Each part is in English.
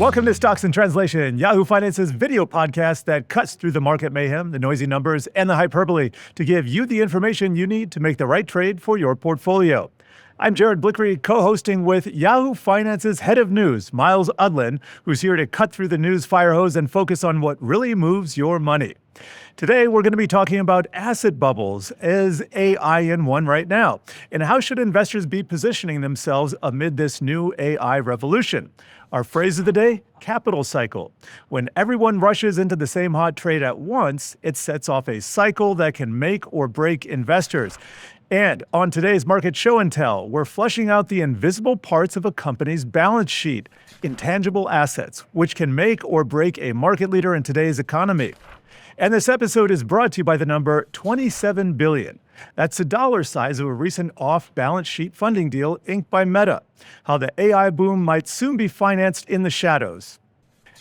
Welcome to Stocks in Translation, Yahoo Finance's video podcast that cuts through the market mayhem, the noisy numbers, and the hyperbole to give you the information you need to make the right trade for your portfolio. I'm Blikre, co-hosting with Yahoo Finance's head of news, Myles Udland, who's here to cut through the news fire hose and focus on what really moves your money. Today, we're going to be talking about asset bubbles. Is AI in one right now? And how should investors be positioning themselves amid this new AI revolution? Our phrase of the day, capital cycle. When everyone rushes into the same hot trade at once, it sets off a cycle that can make or break investors. And on today's Market Show and Tell, we're fleshing out the invisible parts of a company's balance sheet, intangible assets, which can make or break a market leader in today's economy. And this episode is brought to you by the number 27 billion. That's the dollar size of a recent off-balance sheet funding deal inked by Meta. How the AI boom might soon be financed in the shadows.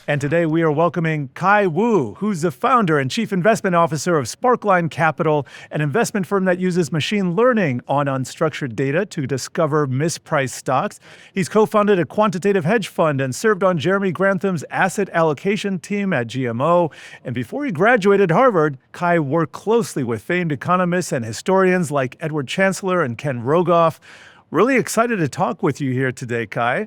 And today we are welcoming Kai Wu, who's the founder and chief investment officer of Sparkline Capital, an investment firm that uses machine learning on unstructured data to discover mispriced stocks. He's co-founded a quantitative hedge fund and served on Jeremy Grantham's asset allocation team at GMO. And before he graduated Harvard, Kai worked closely with famed economists and historians like Edward Chancellor and Ken Rogoff. Really excited to talk with you here today, Kai.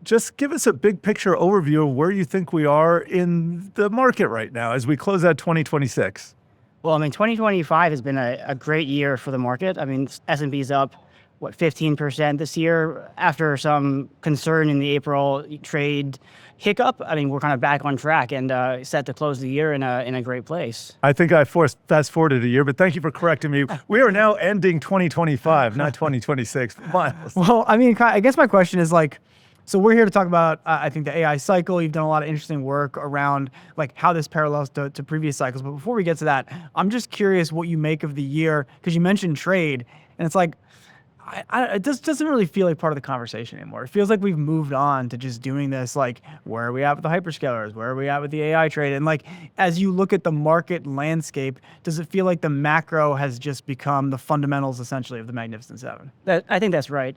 Just give us a big picture overview of where you think we are in the market right now as we close out 2026. Well, 2025 has been a great year for the market. S&P's up, 15% this year after some concern in the April trade hiccup. We're kind of back on track and set to close the year in a great place. I think I fast forwarded a year, but thank you for correcting me. We are now ending 2025, not 2026. Myles. Well, I guess my question is so we're here to talk about, I think, the AI cycle. You've done a lot of interesting work around how this parallels to previous cycles. But before we get to that, I'm just curious what you make of the year, because you mentioned trade, and it's it just doesn't really feel like part of the conversation anymore. It feels like we've moved on to just doing this, where are we at with the hyperscalers? Where are we at with the AI trade? And as you look at the market landscape, does it feel like the macro has just become the fundamentals, essentially, of the Magnificent Seven? I think that's right.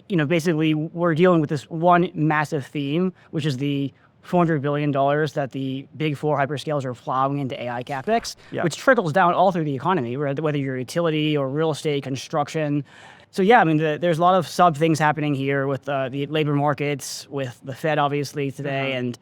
Basically, we're dealing with this one massive theme, which is the $400 billion that the big four hyperscalers are plowing into AI capex, which trickles down all through the economy, whether you're utility or real estate, construction. So there's a lot of sub things happening here with the labor markets, with the Fed obviously today, and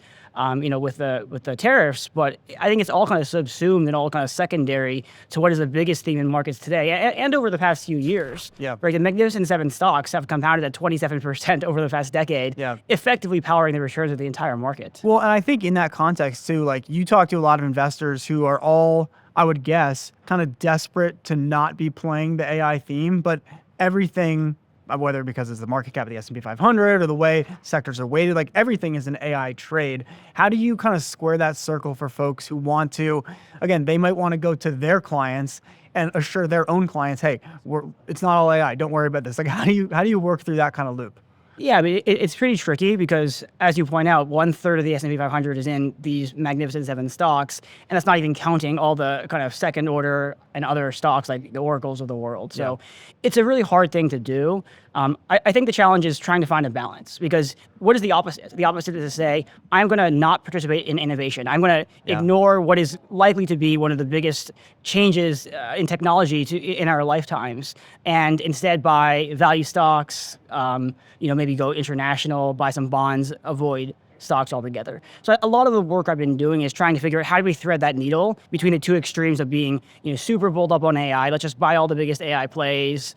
with the tariffs. But I think it's all kind of subsumed and all kind of secondary to what is the biggest theme in markets today and over the past few years. Yeah. Right. The Magnificent Seven stocks have compounded at 27% over the past decade, effectively powering the returns of the entire market. Well, and I think in that context too, you talk to a lot of investors who are all, I would guess, kind of desperate to not be playing the AI theme, but everything, whether because it's the market cap of the S&P 500 or the way sectors are weighted, everything is an AI trade. How do you kind of square that circle for folks who want to, again, they might want to go to their clients and assure their own clients, hey, it's not all AI, don't worry about this. How do you work through that kind of loop? Yeah, it's pretty tricky because, as you point out, 1/3 of the S&P 500 is in these Magnificent Seven stocks, and that's not even counting all the kind of second order and other stocks like the Oracles of the world. So it's a really hard thing to do. I think the challenge is trying to find a balance, because what is the opposite? The opposite is to say, I'm going to not participate in innovation. I'm going to ignore what is likely to be one of the biggest changes in technology in our lifetimes, and instead buy value stocks, maybe go international, buy some bonds, avoid stocks altogether. So a lot of the work I've been doing is trying to figure out how do we thread that needle between the two extremes of being, super bulled up on AI, let's just buy all the biggest AI plays,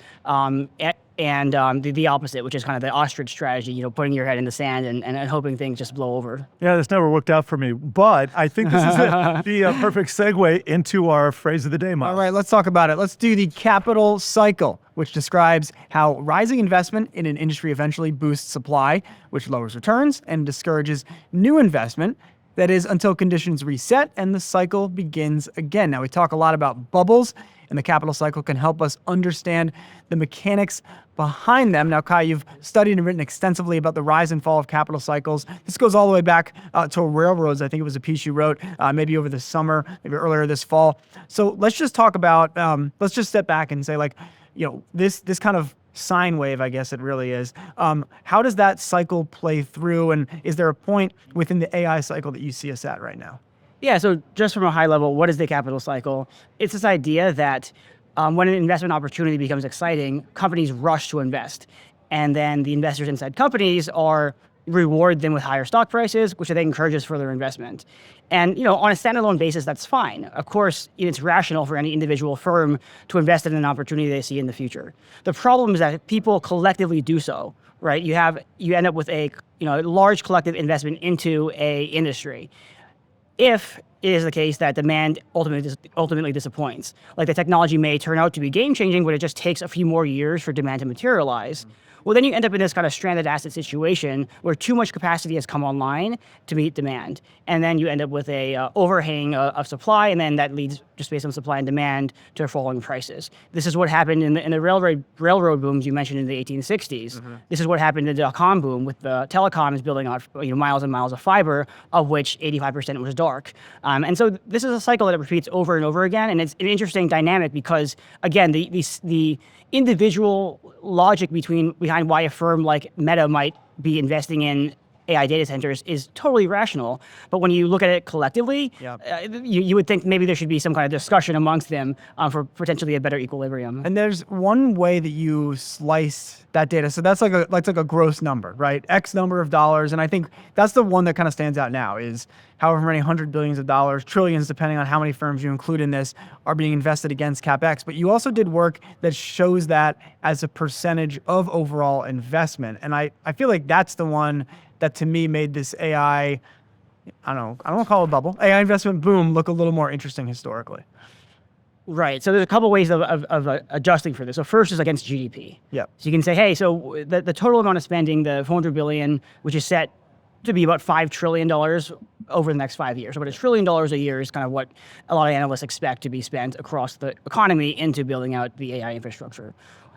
and the opposite, which is kind of the ostrich strategy, putting your head in the sand and hoping things just blow over. Yeah, this never worked out for me, but I think this is the perfect segue into our phrase of the day, Myles. All right, let's talk about it. Let's do the capital cycle, which describes how rising investment in an industry eventually boosts supply, which lowers returns and discourages new investment. That is, until conditions reset and the cycle begins again. Now, we talk a lot about bubbles, and the capital cycle can help us understand the mechanics behind them. Now, Kai, you've studied and written extensively about the rise and fall of capital cycles. This goes all the way back to railroads. I think it was a piece you wrote maybe over the summer, maybe earlier this fall. So let's just talk about, let's just step back and say, this kind of sine wave, I guess it really is. How does that cycle play through, and is there a point within the AI cycle that you see us at right now? Yeah, so just from a high level, what is the capital cycle? It's this idea that when an investment opportunity becomes exciting, companies rush to invest. And then the investors inside companies reward them with higher stock prices, which then encourages further investment. And on a standalone basis, that's fine. Of course, it's rational for any individual firm to invest in an opportunity they see in the future. The problem is that if people collectively do so, right? You end up with a large collective investment into a industry. If it is the case that demand ultimately disappoints, like the technology may turn out to be game-changing, but it just takes a few more years for demand to materialize, well, then you end up in this kind of stranded asset situation where too much capacity has come online to meet demand. And then you end up with a overhang of supply, and then that leads, just based on supply and demand, to falling prices. This is what happened in the railroad booms you mentioned in the 1860s. Mm-hmm. This is what happened in the dot-com boom with the telecoms building out miles and miles of fiber, of which 85% was dark. And so this is a cycle that repeats over and over again, and it's an interesting dynamic because, again, the individual logic behind why a firm like Meta might be investing in AI data centers is totally rational. But when you look at it collectively, you would think maybe there should be some kind of discussion amongst them for potentially a better equilibrium. And there's one way that you slice that data. So that's like a gross number, right? X number of dollars. And I think that's the one that kind of stands out now is however many hundred billions of dollars, trillions, depending on how many firms you include in this, are being invested against CapEx. But you also did work that shows that as a percentage of overall investment. And I feel like that's the one that to me made this AI, I don't want to call it a bubble, AI investment boom look a little more interesting historically. Right. So there's a couple ways of adjusting for this. So first is against GDP. Yeah. So you can say, hey, so the total amount of spending, the $400 billion, which is set to be about $5 trillion over the next 5 years. So about $1 trillion a year is kind of what a lot of analysts expect to be spent across the economy into building out the AI infrastructure.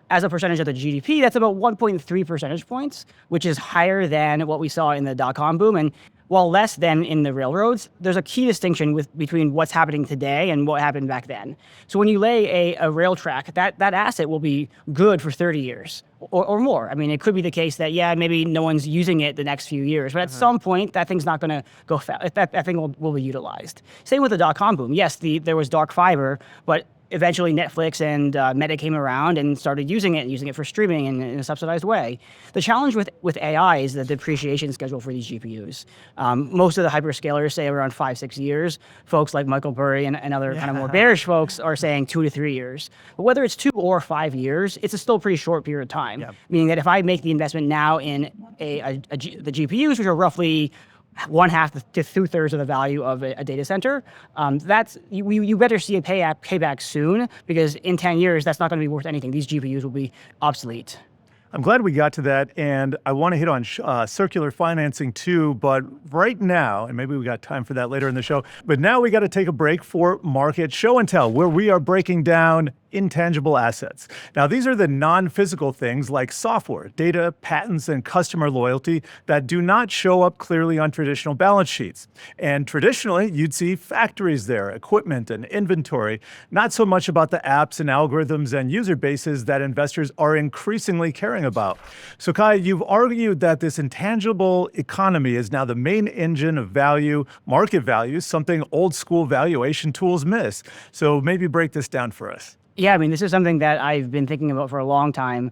As a percentage of the GDP, that's about 1.3 percentage points, which is higher than what we saw in the dot-com boom. And while less than in the railroads, there's a key distinction between what's happening today and what happened back then. So when you lay a rail track, that asset will be good for 30 years or more. I mean, it could be the case that, maybe no one's using it the next few years, but at some point, that thing's not going to go fast. That thing will be utilized. Same with the dot-com boom. Yes, there was dark fiber, but eventually Netflix and Meta came around and started using it for streaming in a subsidized way. The challenge with AI is the depreciation schedule for these GPUs. Most of the hyperscalers say around 5-6 years. Folks like Michael Burry and other kind of more bearish folks are saying 2 to 3 years. But whether it's 2 or 5 years, it's still a pretty short period of time. Yep. Meaning that if I make the investment now in the GPUs, which are roughly 1/2 to 2/3 of the value of a data center, you better see a payback soon, because in 10 years, that's not going to be worth anything. These GPUs will be obsolete. I'm glad we got to that, and I want to hit on circular financing too, but right now, and maybe we got time for that later in the show, but now we got to take a break for Market Show and Tell, where we are breaking down intangible assets. Now, these are the non-physical things like software, data, patents, and customer loyalty that do not show up clearly on traditional balance sheets. And traditionally, you'd see factories there, equipment and inventory, not so much about the apps and algorithms and user bases that investors are increasingly caring about. So Kai, you've argued that this intangible economy is now the main engine of value, market value, something old school valuation tools miss. So maybe break this down for us. Yeah, I mean, this is something that I've been thinking about for a long time.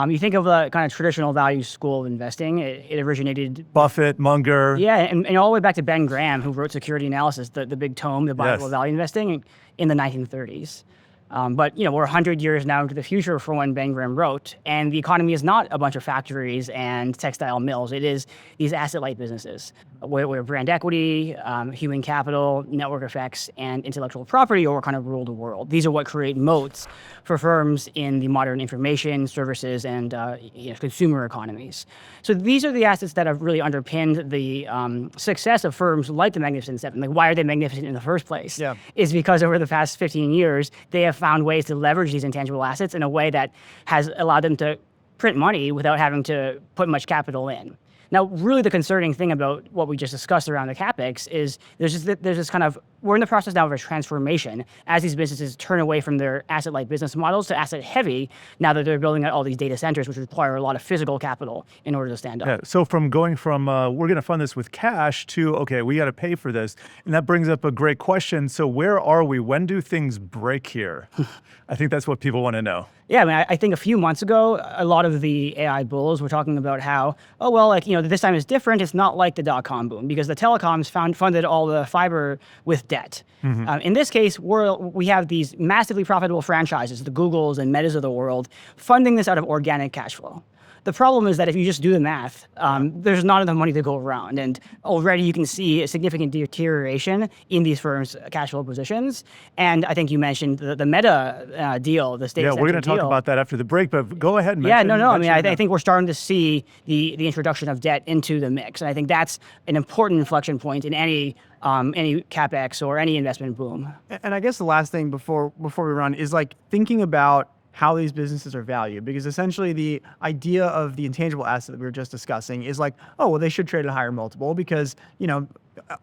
You think of the kind of traditional value school of investing. It originated Buffett, Munger. Yeah, and all the way back to Ben Graham, who wrote Security Analysis, the big tome, the Bible of Value Investing, in the 1930s. But we're 100 years now into the future from when Ben Graham wrote, and the economy is not a bunch of factories and textile mills. It is these asset-light businesses where brand equity, human capital, network effects, and intellectual property all kind of rule the world. These are what create moats for firms in the modern information, services, and consumer economies. So these are the assets that have really underpinned the success of firms like the Magnificent Seven. Like, why are they magnificent in the first place? Yeah. Is because over the past 15 years, they have found ways to leverage these intangible assets in a way that has allowed them to print money without having to put much capital in. Now, really the concerning thing about what we just discussed around the CapEx is there's this kind of we're in the process now of a transformation as these businesses turn away from their asset-light business models to asset-heavy now that they're building out all these data centers, which require a lot of physical capital in order to stand up. Yeah, so from going from we're going to fund this with cash to, okay, we got to pay for this. And that brings up a great question. So where are we? When do things break here? I think that's what people want to know. Yeah, I mean, I think a few months ago, a lot of the AI bulls were talking about how, oh, well, like, this time is different. It's not like the dot-com boom because the telecoms funded all the fiber with debt. In this case, we have these massively profitable franchises, the Googles and Metas of the world, funding this out of organic cash flow. The problem is that if you just do the math, there's not enough money to go around. And already you can see a significant deterioration in these firms' cash flow positions. And I think you mentioned the Meta deal, the state. Yeah, we're going to talk about that after the break, but go ahead and I think we're starting to see the introduction of debt into the mix. And I think that's an important inflection point in any CapEx or any investment boom. And I guess the last thing before we run is like thinking about how these businesses are valued, because essentially the idea of the intangible asset that we were just discussing is like, oh, well, they should trade at a higher multiple because,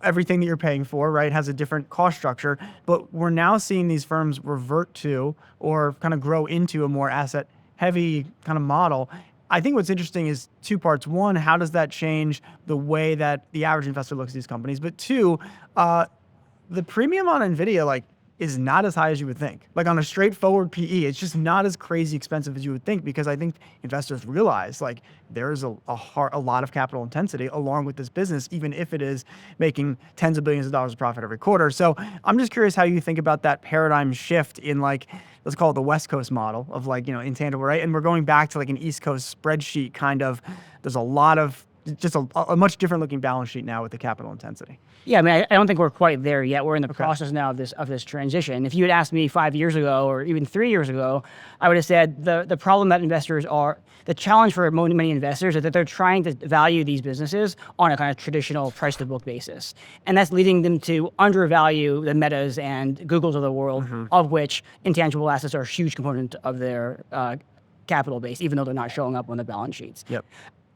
everything that you're paying for, right, has a different cost structure. But we're now seeing these firms revert to or kind of grow into a more asset heavy kind of model. I think what's interesting is two parts. One, how does that change the way that the average investor looks at these companies? But two, the premium on NVIDIA, is not as high as you would think. Like on a straightforward PE, it's just not as crazy expensive as you would think, because I think investors realize there's a lot of capital intensity along with this business, even if it is making tens of billions of dollars of profit every quarter. So I'm just curious how you think about that paradigm shift in let's call it the West Coast model of intangible, right? And we're going back to an East Coast spreadsheet kind of, there's a lot of just a much different looking balance sheet now with the capital intensity. Yeah, I mean, I don't think we're quite there yet. We're in the process now of this transition. If you had asked me 5 years ago or even 3 years ago, I would have said the problem that the challenge for many investors is that they're trying to value these businesses on a kind of traditional price to book basis. And that's leading them to undervalue the Metas and Googles of the world, of which intangible assets are a huge component of their capital base, even though they're not showing up on the balance sheets. Yep.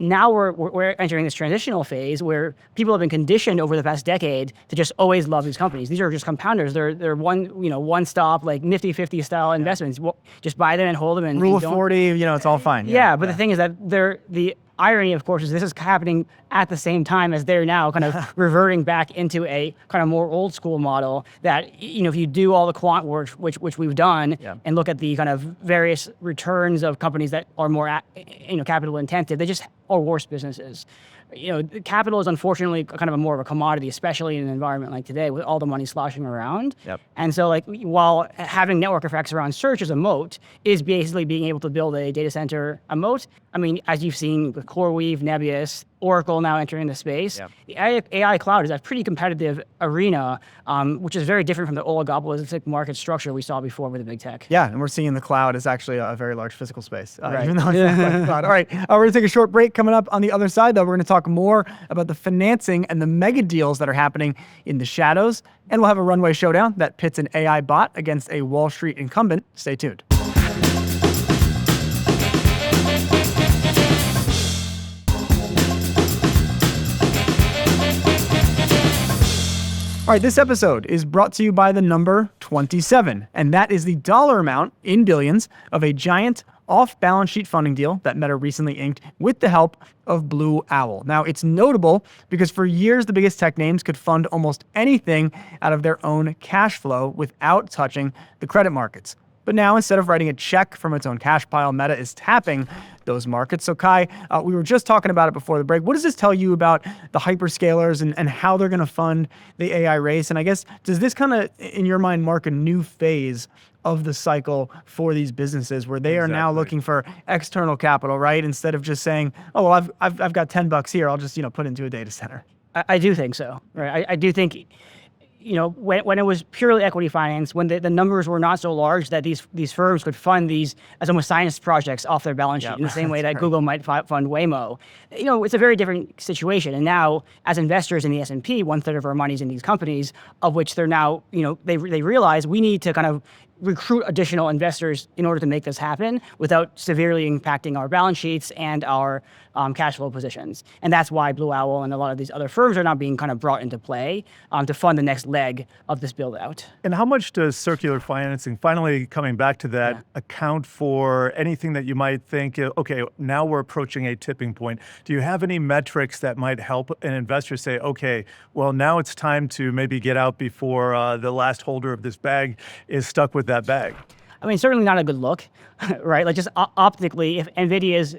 Now we're entering this transitional phase where people have been conditioned over the past decade to just always love these companies. These are just compounders. They're one stop, Nifty 50 style investments. Just buy them and hold them. And Rule of 40, it's all fine. Yeah, but the thing is that the irony, of course, is this is happening at the same time as they're now kind of reverting back into a kind of more old school model that, if you do all the quant work, which we've done, and look at the kind of various returns of companies that are more, capital intensive, they just are worse businesses. Capital is unfortunately kind of more of a commodity, especially in an environment like today with all the money sloshing around. Yep. And so while having network effects around search as a moat is basically being able to build a data center a moat. I mean, as you've seen with CoreWeave, Nebius, Oracle now entering the space, the AI cloud is a pretty competitive arena, which is very different from the oligopolistic market structure we saw before with the big tech. Yeah, and we're seeing the cloud is actually a very large physical space, right. even though it's not quite a cloud. All right, we're going to take a short break. Coming up on the other side, though, we're going to talk more about the financing and the mega deals that are happening in the shadows, and we'll have a runway showdown that pits an AI bot against a Wall Street incumbent. Stay tuned. All right, this episode is brought to you by the number 27, and that is the dollar amount in billions of a giant off-balance sheet funding deal that Meta recently inked with the help of Blue Owl. Now, it's notable because for years, the biggest tech names could fund almost anything out of their own cash flow without touching the credit markets. But now, instead of writing a check from its own cash pile, Meta is tapping those markets. So Kai, we were just talking about it before the break. What does this tell you about the hyperscalers and how they're going to fund the AI race? And I guess, does this kind of, in your mind, mark a new phase of the cycle for these businesses where they are now looking for external capital, right? Instead of just saying, oh, well, I've got $10 here, I'll just, put into a data center. I do think so, right? I do think, when it was purely equity finance, when the numbers were not so large that these firms could fund these as almost science projects off their balance sheet in the same way that Google might fund Waymo. It's a very different situation. And now, as investors in the S&P, 1/3 of our money's in these companies, of which they're now, they realize we need to kind of recruit additional investors in order to make this happen without severely impacting our balance sheets and our cash flow positions. And that's why Blue Owl and a lot of these other firms are now being kind of brought into play to fund the next leg of this build out. And how much does circular financing, finally coming back to that, account for anything that you might think, okay, now we're approaching a tipping point? Do you have any metrics that might help an investor say, okay, well, now it's time to maybe get out before the last holder of this bag is stuck with that bag? I mean, certainly not a good look, right? Like just optically, if NVIDIA is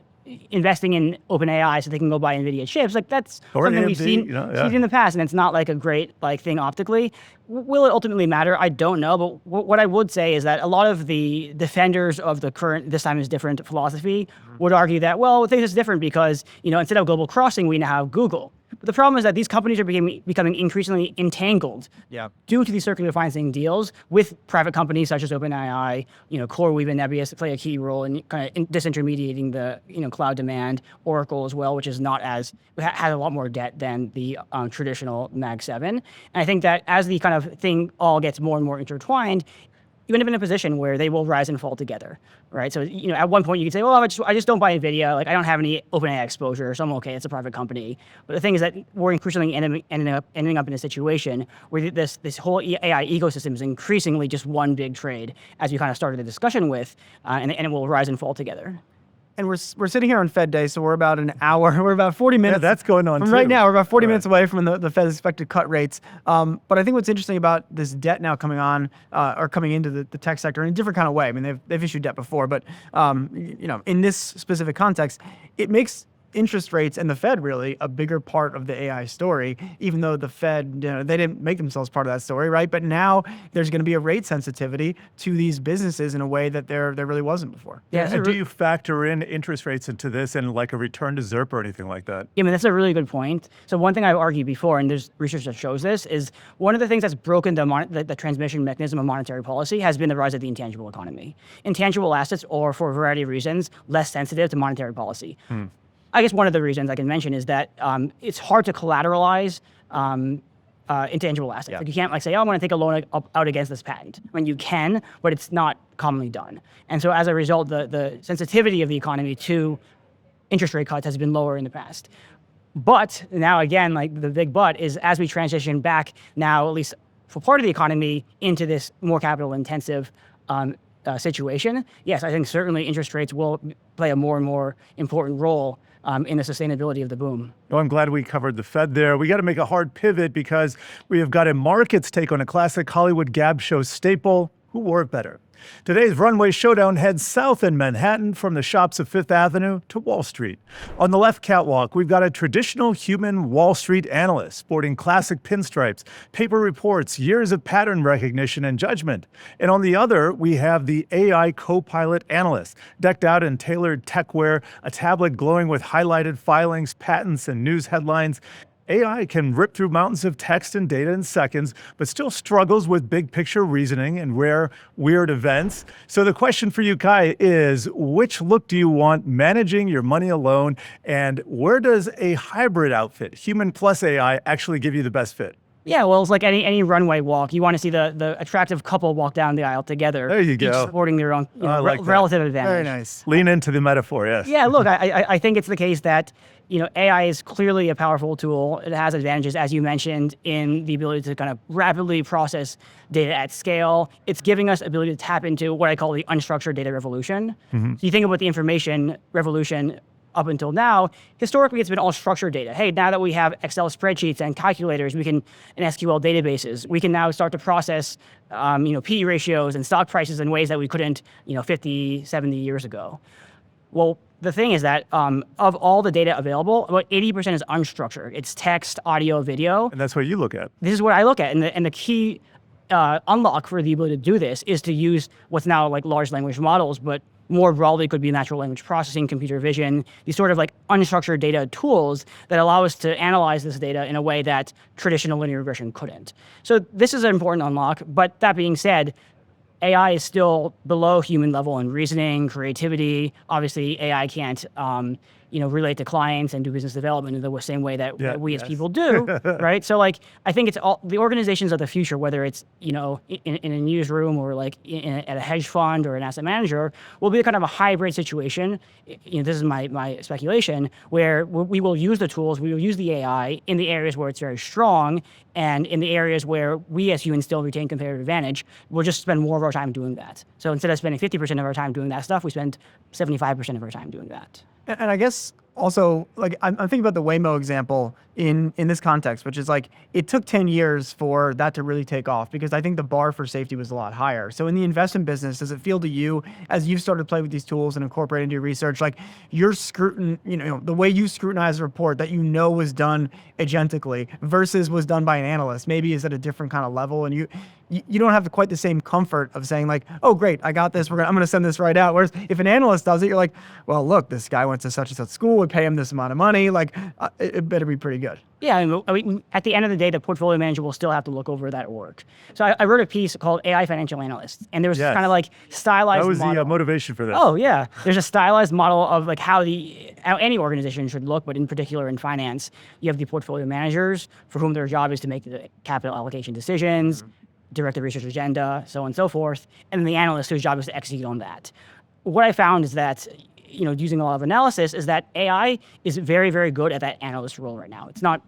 investing in OpenAI so they can go buy NVIDIA chips, like that's or something AMD, we've seen in the past, and it's not like a great like thing optically. Will it ultimately matter? I don't know, but what I would say is that a lot of the defenders of the current "this time is different" philosophy would argue that, well, things is different because instead of global crossing, we now have Google. But the problem is that these companies are becoming increasingly entangled due to these circular financing deals with private companies such as OpenAI. CoreWeave and Nebius play a key role in kind of disintermediating the cloud demand. Oracle as well, which is not has a lot more debt than the traditional Mag 7. And I think that as the kind of thing all gets more and more intertwined, you end up in a position where they will rise and fall together, right? So, at one point you could say, well, I just don't buy NVIDIA. Like, I don't have any OpenAI exposure, so I'm okay. It's a private company. But the thing is that we're increasingly ending up in a situation where this whole AI ecosystem is increasingly just one big trade, as we kind of started the discussion with, and it will rise and fall together. And we're sitting here on Fed Day, so we're about an hour, we're about 40 minutes. Yeah, that's going on from too. Right now, we're about 40 minutes away from the Fed's expected cut rates. But I think what's interesting about this debt now coming on, or coming into the tech sector in a different kind of way. I mean, they've issued debt before, but in this specific context, it makes interest rates and the Fed really a bigger part of the AI story, even though the Fed, they didn't make themselves part of that story, right? But now there's going to be a rate sensitivity to these businesses in a way that there really wasn't before. Yeah. And do you factor in interest rates into this and like a return to ZIRP or anything like that? Yeah, I mean, that's a really good point. So one thing I've argued before, and there's research that shows this, is one of the things that's broken the transmission mechanism of monetary policy has been the rise of the intangible economy. Intangible assets are, for a variety of reasons, less sensitive to monetary policy. I guess one of the reasons I can mention is that it's hard to collateralize intangible assets. Like you can't say, oh, I'm going to take a loan out against this patent. I mean, you can, but it's not commonly done. And so as a result, the sensitivity of the economy to interest rate cuts has been lower in the past. But now again, like the big but is as we transition back now, at least for part of the economy, into this more capital intensive situation, yes, I think certainly interest rates will play a more and more important role in the sustainability of the boom. Well, I'm glad we covered the Fed there. We got to make a hard pivot because we have got a markets take on a classic Hollywood gab show staple, Who Wore It Better? Today's runway showdown heads south in Manhattan from the shops of Fifth Avenue to Wall Street. On the left catwalk, we've got a traditional human Wall Street analyst sporting classic pinstripes, paper reports, years of pattern recognition and judgment. And on the other, we have the AI co-pilot analyst, decked out in tailored techwear, a tablet glowing with highlighted filings, patents, and news headlines. AI can rip through mountains of text and data in seconds, but still struggles with big picture reasoning and rare, weird events. So the question for you, Kai, is which look do you want managing your money alone? And where does a hybrid outfit, human plus AI, actually give you the best fit? Yeah, well, it's like any runway walk. You want to see the attractive couple walk down the aisle together. There you each go. supporting their own like relative advantage. Very nice. Lean into the metaphor, yes. Yeah, look, I think it's the case that AI is clearly a powerful tool. It has advantages, as you mentioned, in the ability to kind of rapidly process data at scale. It's giving us ability to tap into what I call the unstructured data revolution. So you think about the information revolution up until now, historically, it's been all structured data. Hey, now that we have Excel spreadsheets and calculators, and SQL databases, we can now start to process, PE ratios and stock prices in ways that we couldn't, 50, 70 years ago. Well, the thing is that of all the data available, about 80% is unstructured. It's text, audio, video. And that's what you look at. This is what I look at. And the key unlock for the ability to do this is to use what's now like large language models, but more broadly could be natural language processing, computer vision, these sort of like unstructured data tools that allow us to analyze this data in a way that traditional linear regression couldn't. So this is an important unlock. But that being said, AI is still below human level in reasoning, creativity. Obviously, AI can't, relate to clients and do business development in the same way that we as people do, right? So like, I think it's all the organizations of the future, whether it's, in a newsroom or like at a hedge fund or an asset manager, will be kind of a hybrid situation. This is my speculation, where we will use the tools, we will use the AI in the areas where it's very strong, and in the areas where we as humans still retain competitive advantage, we'll just spend more of our time doing that. So instead of spending 50% of our time doing that stuff, we spend 75% of our time doing that. And I guess also, like, I'm thinking about the Waymo example in this context, which is like, it took 10 years for that to really take off, because I think the bar for safety was a lot higher. So in the investment business, does it feel to you, as you've started to play with these tools and incorporate into your research, like your the way you scrutinize a report that was done agentically versus was done by an analyst, maybe is at a different kind of level, and you don't have quite the same comfort of saying like, oh great, I got this, I'm gonna send this right out. Whereas if an analyst does it, you're like, well, look, this guy went to such and such school, we pay him this amount of money, like it better be pretty good. Yeah, I mean, at the end of the day, the portfolio manager will still have to look over that org. So I wrote a piece called AI Financial Analyst, and there was kind of like stylized. That was model. the motivation for this. Oh yeah, there's a stylized model of like how any organization should look, but in particular in finance, you have the portfolio managers for whom their job is to make the capital allocation decisions, direct the research agenda, so on and so forth, and then the analyst whose job is to execute on that. What I found is that, using a lot of analysis, is that AI is very, very good at that analyst role right now. It's not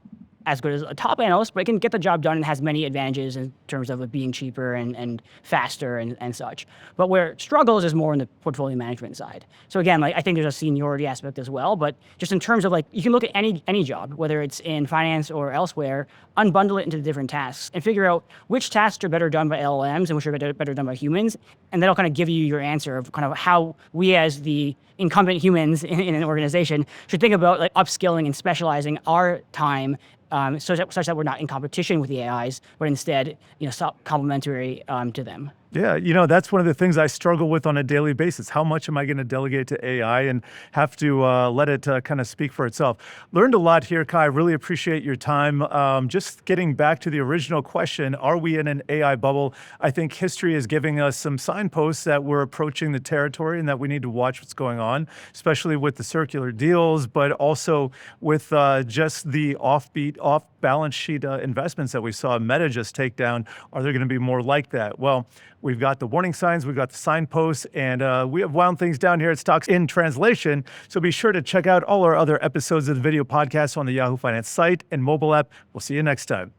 as good as a top analyst, but it can get the job done and has many advantages in terms of it being cheaper and faster and such. But where it struggles is more in the portfolio management side. So again, like I think there's a seniority aspect as well, but just in terms of like, you can look at any job, whether it's in finance or elsewhere, unbundle it into the different tasks and figure out which tasks are better done by LLMs and which are better done by humans. And that'll kind of give you your answer of kind of how we as the incumbent humans in an organization should think about like upskilling and specializing our time such that we're not in competition with the AIs, but instead, complementary to them. Yeah, that's one of the things I struggle with on a daily basis. How much am I going to delegate to AI and have to let it kind of speak for itself? Learned a lot here, Kai. Really appreciate your time. Just getting back to the original question, are we in an AI bubble? I think history is giving us some signposts that we're approaching the territory and that we need to watch what's going on, especially with the circular deals, but also with just the offbeat, off-balance sheet investments that we saw Meta just take down. Are there going to be more like that? Well, we've got the warning signs, we've got the signposts, and we have wound things down here at Stocks in Translation. So be sure to check out all our other episodes of the video podcast on the Yahoo Finance site and mobile app. We'll see you next time.